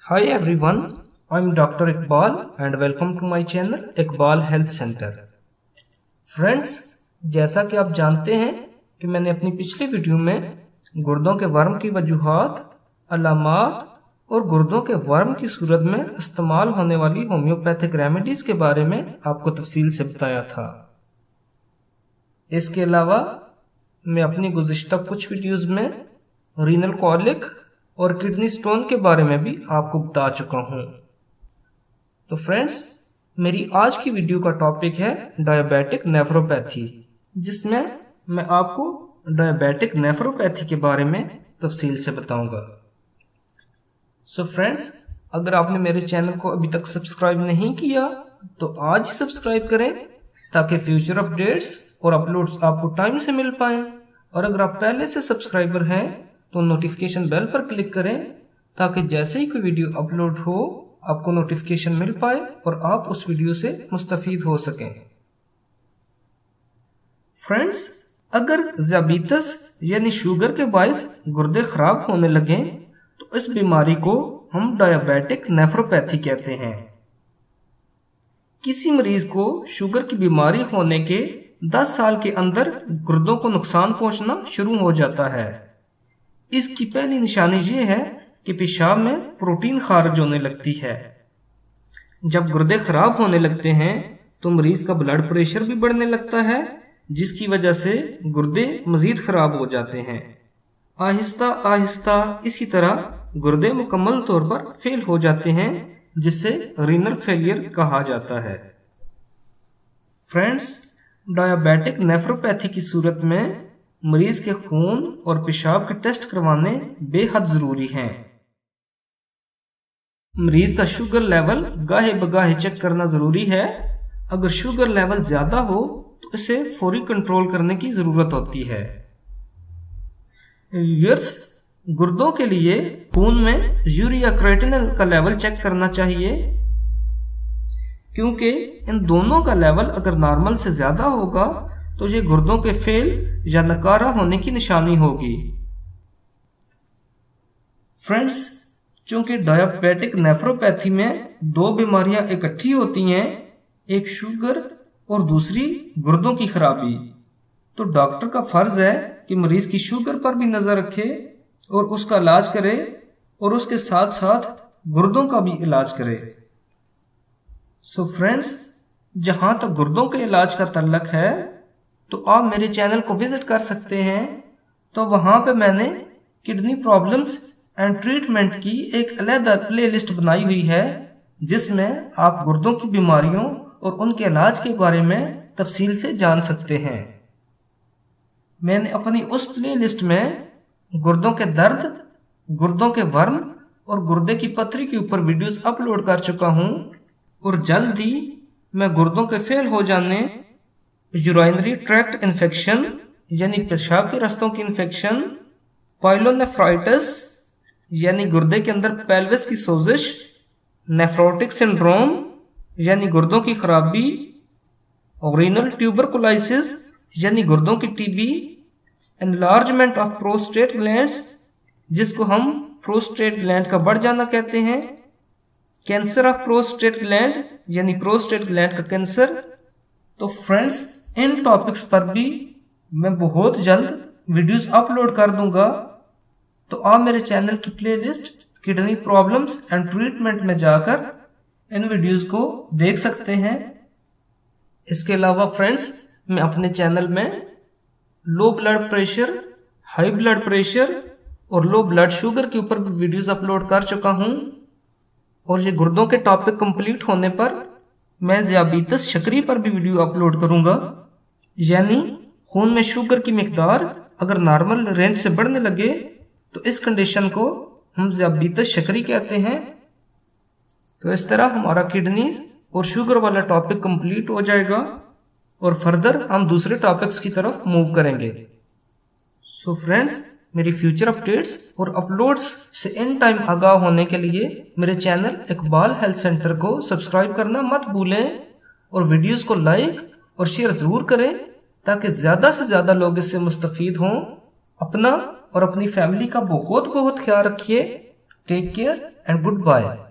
Hi everyone, I'm Dr. Iqbal and welcome to my channel Iqbal health centre. Friends, जैसा कि आप जानते हैं कि मैंने अपनी पिछली वीडियो में गुर्दों के वर्म की वजूहात, अलामात और गुर्दों के वर्म की सूरत में इस्तेमाल होने वाली होम्योपैथिक रेमेडीज के बारे में आपको तफसील से बताया था। इसके अलावा मैं अपनी गुज़िश्ता कुछ वीडियोस में रीनल कॉलिक और किडनी स्टोन के बारे में भी आपको बता चुका हूँ। तो फ्रेंड्स, मेरी आज की वीडियो का टॉपिक है डायबिटिक नेफ्रोपैथी, जिसमें मैं आपको डायबिटिक नेफ्रोपैथी के बारे में तफसील से बताऊंगा। सो फ्रेंड्स, अगर आपने मेरे चैनल को अभी तक सब्सक्राइब नहीं किया तो आज ही सब्सक्राइब करें ताकि फ्यूचर अपडेट्स और अपलोड्स आपको टाइम से मिल पाएं। और अगर आप पहले से सब्सक्राइबर हैं तो नोटिफिकेशन बेल पर क्लिक करें ताकि जैसे ही कोई वीडियो अपलोड हो आपको नोटिफिकेशन मिल पाए और आप उस वीडियो से मुस्तफीद हो सकें। फ्रेंड्स, अगर ज़ियाबीतस यानी शुगर के बायस गुर्दे खराब होने लगें तो इस बीमारी को हम डायबिटिक नेफ्रोपैथी कहते हैं। किसी मरीज को शुगर की बीमारी होने के 10 साल के अंदर गुर्दों को नुकसान पहुंचना शुरू हो जाता है। इसकी पहली निशानी ये है कि पेशाब में प्रोटीन खारिज होने लगती है। जब गुर्दे खराब होने लगते हैं तो मरीज का ब्लड प्रेशर भी बढ़ने लगता है, जिसकी वजह से गुर्दे मजीद खराब हो जाते हैं। आहिस्ता आहिस्ता इसी तरह गुर्दे मुकम्मल तौर पर फेल हो जाते हैं, जिसे रीनल फेलियर कहा जाता है। फ्रेंड्स, डायबिटिक नेफ्रोपैथी की सूरत में मरीज के खून और पेशाब के टेस्ट करवाने बेहद जरूरी हैं। मरीज का शुगर लेवल गाहे बगाहे चेक करना जरूरी है। अगर शुगर लेवल ज्यादा हो तो इसे फौरी कंट्रोल करने की जरूरत होती है। गुर्दों के लिए खून में यूरिया क्रिएटिनिन का लेवल चेक करना चाहिए, क्योंकि इन दोनों का लेवल अगर नॉर्मल से ज्यादा होगा तो ये गुर्दों के फेल या नकारा होने की निशानी होगी। फ्रेंड्स, चूंकि डायबिटिक नेफ्रोपैथी में दो बीमारियां इकट्ठी होती हैं, एक शुगर और दूसरी गुर्दों की खराबी, तो डॉक्टर का फर्ज है कि मरीज की शुगर पर भी नजर रखे और उसका इलाज करे और उसके साथ साथ गुर्दों का भी इलाज करे। सो फ्रेंड्स, जहां तक गुर्दों के इलाज का तल्लक है तो आप मेरे चैनल को विजिट कर सकते हैं। तो वहां पे मैंने किडनी प्रॉब्लम्स एंड ट्रीटमेंट की एक अलग प्लेलिस्ट बनाई हुई है, जिसमें आप गुर्दों की बीमारियों और उनके इलाज के बारे में तफसील से जान सकते हैं। मैंने अपनी उस प्लेलिस्ट में गुर्दों के दर्द, गुर्दों के वर्म और गुर्दे की पथरी के ऊपर वीडियोस अपलोड कर चुका हूं और जल्द ही मैं गुर्दों के फेल हो जाने, यूराइनरी ट्रैक्ट इन्फेक्शन यानी पेशाब के रास्तों की इन्फेक्शन, पाइलोनेफ्राइटिस यानी गुर्दे के अंदर पेल्विस की सोजिश, नेफ्रोटिक सिंड्रोम यानी गुर्दों की खराबी, रीनल ट्यूबरकुलोसिस यानी गुर्दों की TB, enlargement of prostate glands जिसको हम प्रोस्टेट ग्लैंड का बढ़ जाना कहते हैं, कैंसर ऑफ प्रोस्टेट ग्लैंड यानी प्रोस्टेट ग्लैंड का कैंसर। तो फ्रेंड्स, इन टॉपिक्स पर भी मैं बहुत जल्द वीडियोस अपलोड कर दूंगा, तो आप मेरे चैनल की playlist kidney problems and treatment में जाकर इन वीडियोस को देख सकते हैं। इसके अलावा फ्रेंड्स, मैं अपने चैनल में low blood pressure, high blood pressure और लो ब्लड शुगर के ऊपर भी वीडियोस अपलोड कर चुका हूं। और ये गुर्दों के टॉपिक कंप्लीट होने पर मैं ज़ियाबीतस शकरी पर भी वीडियो अपलोड करूंगा, यानी खून में शुगर की मिकदार अगर नॉर्मल रेंज से बढ़ने लगे तो इस कंडीशन को हम ज़ियाबीतस शकरी कहते हैं। तो इस तरह हमारा किडनीज और शुगर वाला टॉपिक कंप्लीट हो जाएगा और फर्दर हम दूसरे टॉपिक्स की तरफ मूव करेंगे। सो फ्रेंड्स, मेरी फ्यूचर अपडेट्स और अपलोड्स से इन टाइम आगाह होने के लिए मेरे चैनल इकबाल हेल्थ सेंटर को सब्सक्राइब करना मत भूलें और वीडियोस को लाइक और शेयर जरूर करें ताकि ज़्यादा से ज़्यादा लोग इससे मुस्तफीद हों। अपना और अपनी फैमिली का बहुत बहुत ख्याल रखिए। Take care and good bye.